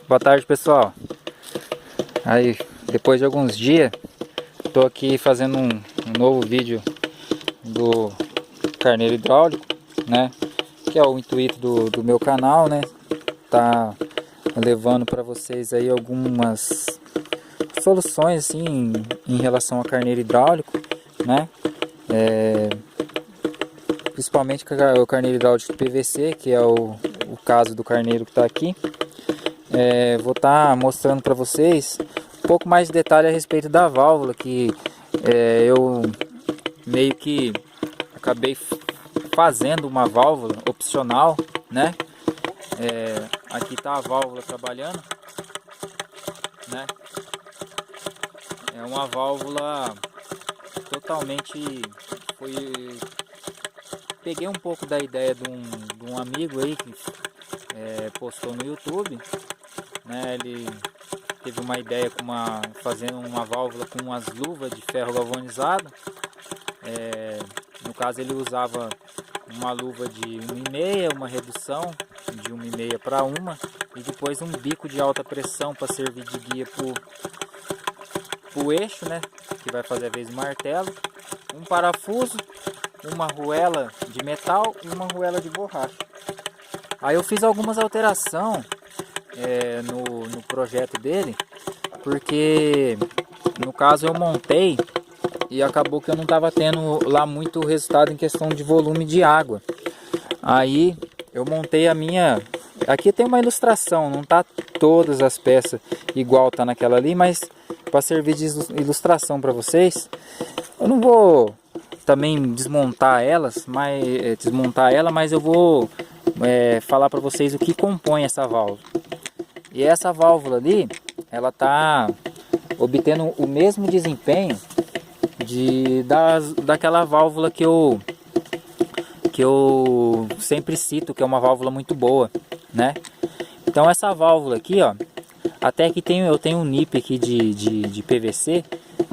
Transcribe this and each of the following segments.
Boa tarde, pessoal. Aí, depois de alguns dias, tô aqui fazendo um novo vídeo do carneiro hidráulico, né? Que é o intuito do meu canal, né? Tá levando para vocês aí algumas soluções assim em relação ao carneiro hidráulico, né? Principalmente o carneiro hidráulico de PVC, que é o caso do carneiro que está aqui. Vou estar mostrando para vocês um pouco mais de detalhe a respeito da válvula, que eu meio que acabei fazendo uma válvula opcional, né? Aqui está a válvula trabalhando, né? É uma válvula totalmente peguei um pouco da ideia de um amigo aí que postou no YouTube, né? Ele teve uma ideia fazendo uma válvula com umas luvas de ferro galvanizado. No caso ele usava uma luva de 1,5, uma redução de 1,5 para 1 e depois um bico de alta pressão para servir de guia para o eixo, né? Que vai fazer a vez do martelo, um parafuso, uma arruela de metal e uma arruela de borracha. Aí eu fiz algumas alterações no projeto dele, porque no caso eu montei e acabou que eu não estava tendo lá muito resultado em questão de volume de água. Aí eu montei a minha... Aqui tem uma ilustração, não tá todas as peças igual tá naquela ali, mas para servir de ilustração para vocês, eu não vou também desmontar ela, mas eu vou falar para vocês o que compõe essa válvula. E essa válvula ali, ela tá obtendo o mesmo desempenho daquela válvula que eu sempre cito, que é uma válvula muito boa, né? Então essa válvula aqui, ó, até que eu tenho um nip aqui de PVC,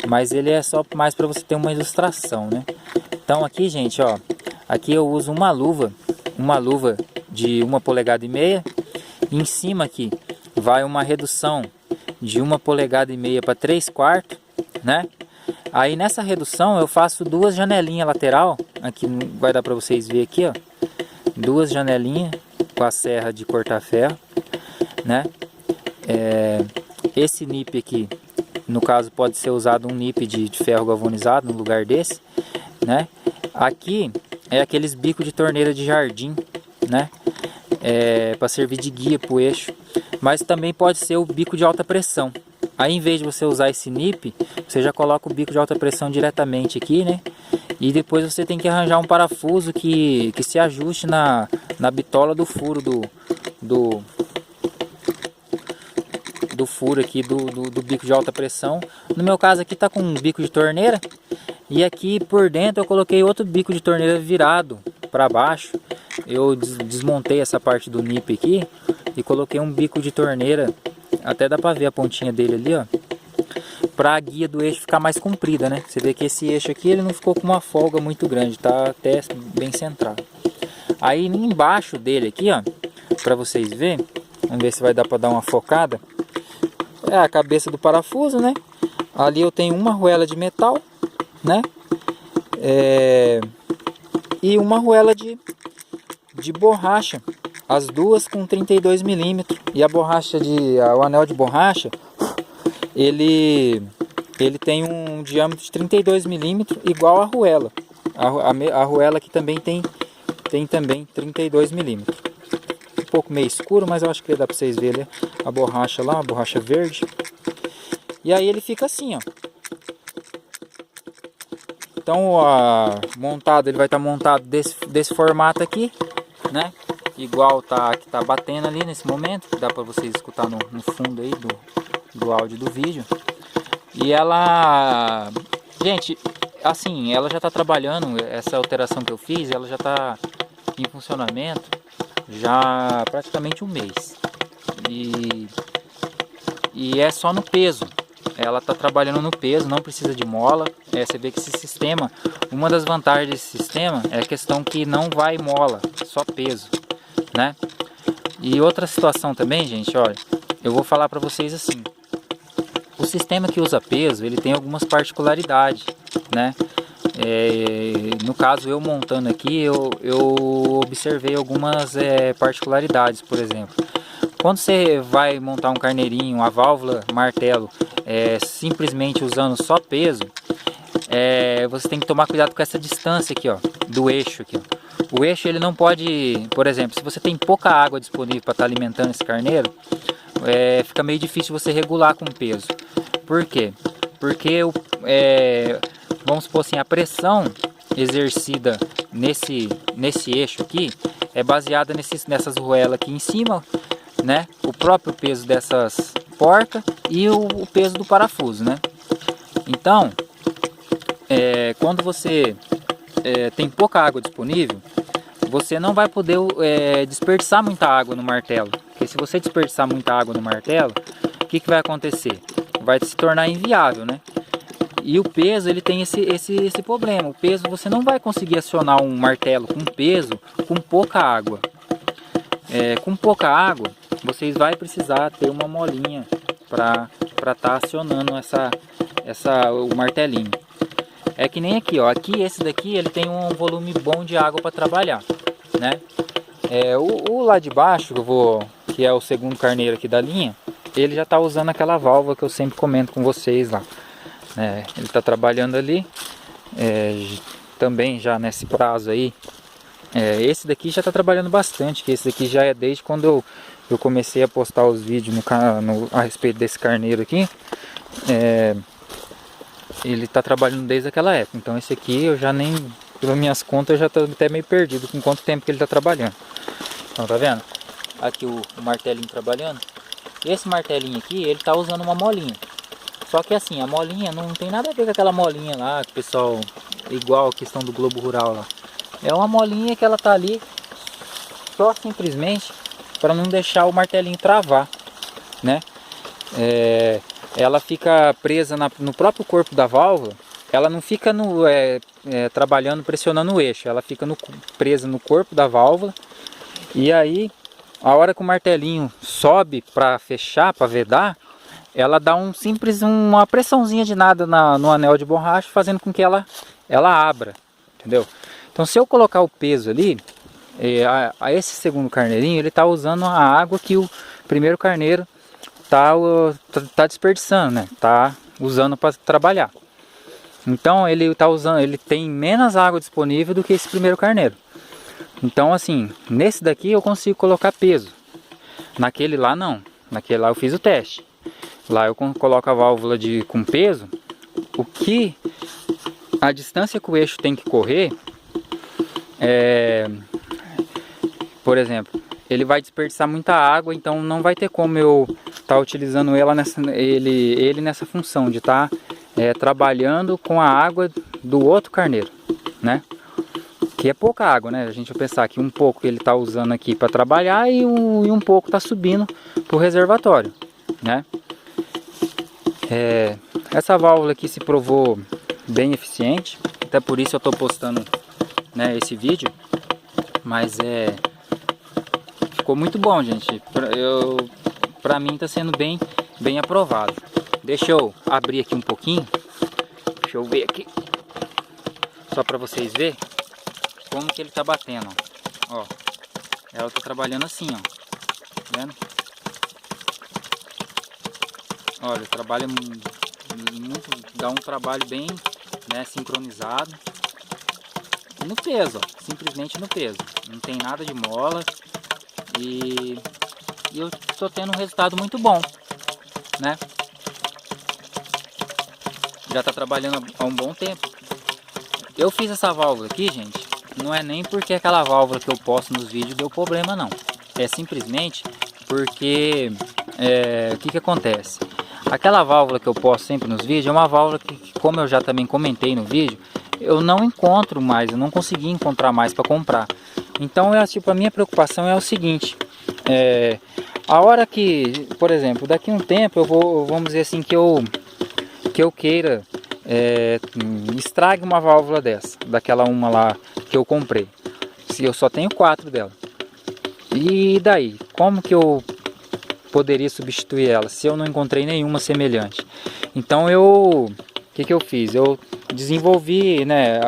mas ele é só mais para você ter uma ilustração, né? Então aqui, gente, ó, aqui eu uso uma luva de 1,5 polegadas, e em cima aqui vai uma redução de 1,5 polegadas para 3/4, né? Aí nessa redução eu faço duas janelinhas lateral, aqui vai dar para vocês ver aqui, ó, duas janelinhas com a serra de cortar ferro, né? Esse nip aqui, no caso, pode ser usado um nip de ferro galvanizado no lugar desse, né? Aqui é aqueles bicos de torneira de jardim, né? Para servir de guia para o eixo, mas também pode ser o bico de alta pressão. Aí, em vez de você usar esse nip, você já coloca o bico de alta pressão diretamente aqui, né? E depois você tem que arranjar um parafuso que se ajuste na bitola do furo do furo aqui do bico de alta pressão. No meu caso aqui tá com um bico de torneira, e aqui por dentro eu coloquei outro bico de torneira virado para baixo. Eu desmontei essa parte do nip aqui e coloquei um bico de torneira, até dá para ver a pontinha dele ali, ó, para a guia do eixo ficar mais comprida, né? Você vê que esse eixo aqui ele não ficou com uma folga muito grande, tá até bem centrado. Aí embaixo dele aqui, ó, para vocês verem, vamos ver se vai dar para dar uma focada. É a cabeça do parafuso, né? Ali eu tenho uma arruela de metal, né? E uma arruela de borracha, as duas com 32 milímetros. E a borracha o anel de borracha, ele tem um diâmetro de 32 milímetros, igual a arruela. A arruela aqui também tem também 32 milímetros. Um pouco meio escuro, mas eu acho que dá para vocês verem a borracha lá, a borracha verde. E aí ele fica assim, ó. Então, montado, ele vai estar montado desse formato aqui, né? Igual que tá batendo ali nesse momento, que dá para vocês escutar no fundo aí do áudio do vídeo. E ela, gente, assim, ela já tá trabalhando, essa alteração que eu fiz, ela já tá em funcionamento já praticamente um mês. E é só no peso. Ela está trabalhando no peso, não precisa de mola. Você vê que esse sistema, uma das vantagens desse sistema é a questão que não vai mola, só peso, né? E outra situação também, gente, olha, eu vou falar para vocês assim. O sistema que usa peso, ele tem algumas particularidades, né? No caso, eu montando aqui, eu observei algumas particularidades. Por exemplo, quando você vai montar um carneirinho, a válvula martelo, simplesmente usando só peso, você tem que tomar cuidado com essa distância aqui, ó, do eixo aqui, ó. O eixo, ele não pode, por exemplo, se você tem pouca água disponível para estar alimentando esse carneiro, fica meio difícil você regular com o peso. Por quê? Porque vamos supor assim, a pressão exercida nesse eixo aqui é baseada nessas ruelas aqui em cima, né? O próprio peso dessas porcas e o peso do parafuso, né? Então, quando você tem pouca água disponível, você não vai poder desperdiçar muita água no martelo. Porque se você desperdiçar muita água no martelo, o que vai acontecer? Vai se tornar inviável, né? E o peso, ele tem esse problema. O peso, você não vai conseguir acionar um martelo com peso com pouca água. Com pouca água, vocês vão precisar ter uma molinha para estar acionando o martelinho. É que nem aqui, ó. Aqui, esse daqui, ele tem um volume bom de água para trabalhar, né? O lá de baixo, que é o segundo carneiro aqui da linha, ele já está usando aquela válvula que eu sempre comento com vocês lá. Ele está trabalhando ali, também já nesse prazo aí. Esse daqui já está trabalhando bastante, que esse daqui já é desde quando eu comecei a postar os vídeos a respeito desse carneiro aqui. Ele está trabalhando desde aquela época. Então esse aqui eu já nem, pelas minhas contas, eu já estou até meio perdido com quanto tempo que ele está trabalhando. Então tá vendo? Aqui o martelinho trabalhando. Esse martelinho aqui, ele está usando uma molinha. Só que assim, a molinha não tem nada a ver com aquela molinha lá, que o pessoal, igual a questão do Globo Rural lá. É uma molinha que ela tá ali só simplesmente para não deixar o martelinho travar, né? Ela fica presa no próprio corpo da válvula. Ela não fica trabalhando, pressionando o eixo. Ela fica presa no corpo da válvula. E aí, a hora que o martelinho sobe para fechar, para vedar, ela dá uma pressãozinha de nada no anel de borracha, fazendo com que ela abra, entendeu? Então, se eu colocar o peso ali, esse segundo carneirinho, ele está usando a água que o primeiro carneiro tá desperdiçando, né? Tá usando para trabalhar. Então, ele tem menos água disponível do que esse primeiro carneiro. Então, assim, nesse daqui eu consigo colocar peso. Naquele lá não. Naquele lá eu fiz o teste. Lá eu coloco a válvula com peso. A distância que o eixo tem que correr, por exemplo, ele vai desperdiçar muita água, então não vai ter como eu estar utilizando ele nessa função de estar trabalhando com a água do outro carneiro, né? Que é pouca água, né? A gente vai pensar que um pouco ele está usando aqui para trabalhar e um pouco está subindo para o reservatório, né? Essa válvula aqui se provou bem eficiente, até por isso eu estou postando, né, esse vídeo. Mas ficou muito bom, gente. Pra mim está sendo bem aprovado. Deixa eu abrir aqui um pouquinho. Deixa eu ver aqui, só para vocês verem como que ele tá batendo, ó. Ela tá trabalhando assim, ó. Tá vendo? Olha, trabalha muito, dá um trabalho bem, né, sincronizado. No peso, ó, simplesmente no peso. Não tem nada de mola. E eu estou tendo um resultado muito bom, né? Já está trabalhando há um bom tempo. Eu fiz essa válvula aqui, gente, não é nem porque aquela válvula que eu posto nos vídeos deu problema, não. É simplesmente porque o que acontece? Aquela válvula que eu posto sempre nos vídeos é uma válvula que, como eu já também comentei no vídeo, eu não encontro mais, eu não consegui encontrar mais para comprar. Então, a minha preocupação é o seguinte: a hora que, por exemplo, daqui a um tempo vamos dizer assim, que eu queira estrague uma válvula daquela uma lá que eu comprei. Se eu só tenho 4 dela. E daí, como que eu poderia substituir ela, se eu não encontrei nenhuma semelhante. Então o que eu fiz? Eu desenvolvi, né,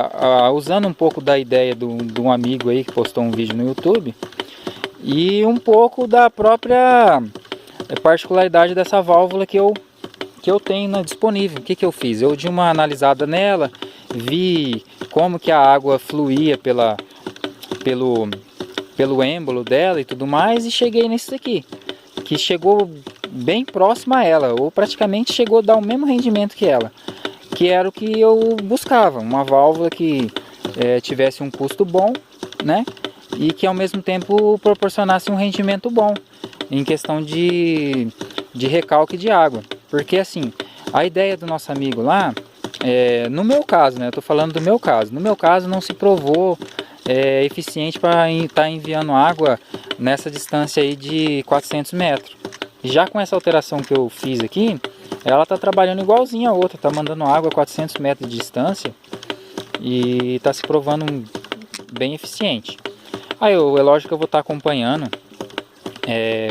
usando um pouco da ideia de um amigo aí que postou um vídeo no YouTube e um pouco da própria particularidade dessa válvula que eu tenho disponível. O que eu fiz? Eu dei uma analisada nela, vi como que a água fluía pelo êmbolo dela e tudo mais, e cheguei nesse aqui, que chegou bem próximo a ela, ou praticamente chegou a dar o mesmo rendimento que ela, que era o que eu buscava, uma válvula que tivesse um custo bom, né, e que ao mesmo tempo proporcionasse um rendimento bom em questão de recalque de água. Porque assim, a ideia do nosso amigo lá, no meu caso, né, eu estou falando do meu caso, no meu caso não se provou eficiente para estar enviando água nessa distância aí de 400 metros. Já com essa alteração que eu fiz aqui, ela está trabalhando igualzinha a outra, está mandando água a 400 metros de distância e está se provando bem eficiente. Aí é lógico que eu vou estar acompanhando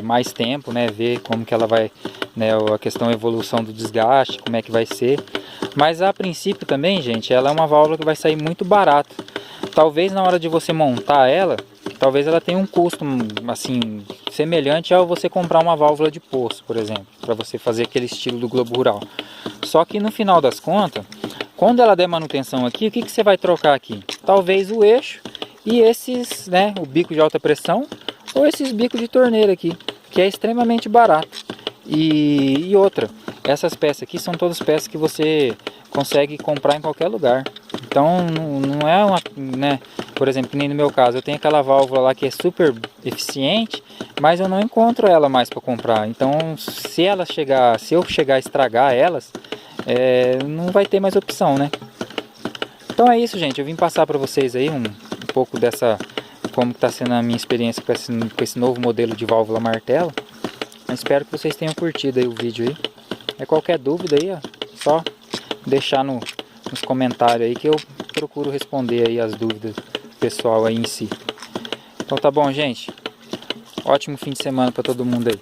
mais tempo, né, ver como que ela vai, né, a questão da evolução do desgaste, como é que vai ser. Mas a princípio também, gente, ela é uma válvula que vai sair muito barata. Talvez na hora de você montar ela, talvez ela tenha um custo assim semelhante ao você comprar uma válvula de poço, por exemplo, para você fazer aquele estilo do Globo Rural. Só que no final das contas, quando ela der manutenção aqui, o que você vai trocar aqui? Talvez o eixo e esses, né, o bico de alta pressão ou esses bicos de torneira aqui, que é extremamente barato. E outra, essas peças aqui são todas peças que você consegue comprar em qualquer lugar. Então não é uma, né, por exemplo, que nem no meu caso, eu tenho aquela válvula lá que é super eficiente, mas eu não encontro ela mais para comprar. Então se eu chegar a estragar elas, não vai ter mais opção, né? Então é isso, gente, eu vim passar para vocês aí um pouco dessa, como está sendo a minha experiência com esse novo modelo de válvula martelo. Eu espero que vocês tenham curtido aí o vídeo aí. Qualquer dúvida aí, ó, só deixar nos comentários aí que eu procuro responder aí as dúvidas do pessoal aí em si. Então tá bom, gente. Ótimo fim de semana para todo mundo aí.